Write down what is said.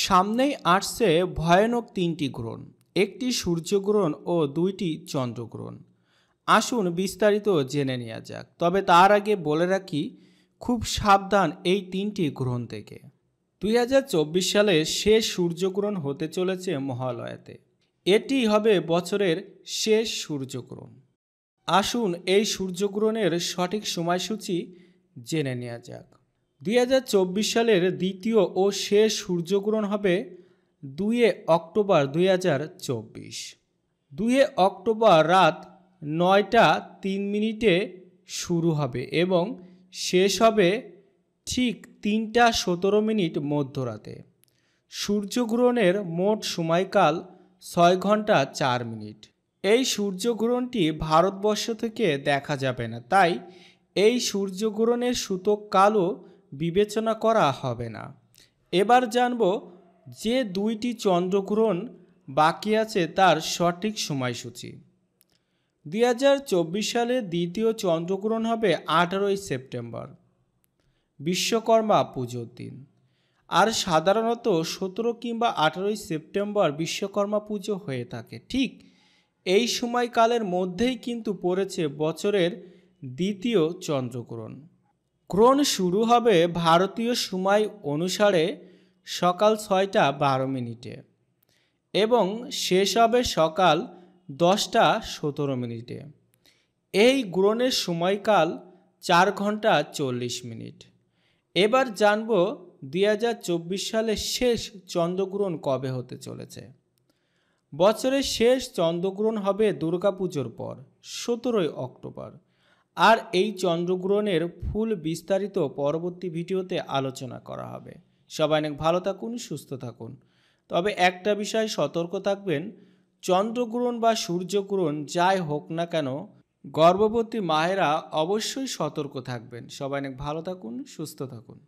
সামনেই আসছে ভয়ানক তিনটি গ্রহণ, একটি সূর্যগ্রহণ ও দুইটি চন্দ্রগ্রহণ। আসুন বিস্তারিত জেনে নেওয়া যাক। তবে তার আগে বলে রাখি, খুব সাবধান এই তিনটি গ্রহণ থেকে। 2024 সালে শেষ সূর্যগ্রহণ হতে চলেছে মহালয়াতে। এটি হবে বছরের শেষ সূর্যগ্রহণ। আসুন এই সূর্যগ্রহণের সঠিক সময়সূচি জেনে নেওয়া যাক। 2024 সালের দ্বিতীয় ও শেষ সূর্যগ্রহণ হবে 2 অক্টোবর 2024। 2 অক্টোবর রাত 9:03 শুরু হবে এবং শেষ হবে ঠিক 3:17 মধ্যরাতে। সূর্যগ্রহণের মোট সময়কাল 6 ঘন্টা 4 মিনিট। এই সূর্যগ্রহণটি ভারতবর্ষ থেকে দেখা যাবে না, তাই এই সূর্যগ্রহণের সূতককালও বিবেচনা করা হবে না। এবার জানব যে দুইটি চন্দ্রগ্রহণ বাকি আছে তার সঠিক সময়সূচি। 2024 সালে দ্বিতীয় চন্দ্রগ্রহণ হবে 18 সেপ্টেম্বর, বিশ্বকর্মা পুজোর দিন। আর সাধারণত 17 কিংবা 18 সেপ্টেম্বর বিশ্বকর্মা পুজো হয়ে থাকে। ঠিক এই সময়কালের মধ্যেই কিন্তু পড়েছে বছরের দ্বিতীয় চন্দ্রগ্রহণ। গ্রহণ শুরু হবে ভারতীয় সময় অনুসারে সকাল 6:12 এবং শেষ হবে সকাল 10:17। এই গ্রহণের সময়কাল 4 ঘন্টা 40 মিনিট। এবার জানব 2024 সালের শেষ চন্দ্রগ্রহণ কবে হতে চলেছে। বছরের শেষ চন্দ্রগ্রহণ হবে দুর্গাপুজোর পর 17 অক্টোবর। আর এই চন্দ্রগ্রহণের ফুল বিস্তারিত পরবর্তী ভিডিওতে আলোচনা করা হবে। সবাই অনেক ভালো থাকুন, সুস্থ থাকুন। তবে একটা বিষয় সতর্ক থাকবেন, চন্দ্রগ্রহণ বা সূর্যগ্রহণ যাই হোক না কেন, গর্ভবতী মায়েরা অবশ্যই সতর্ক থাকবেন। সবাই অনেক ভালো থাকুন, সুস্থ থাকুন।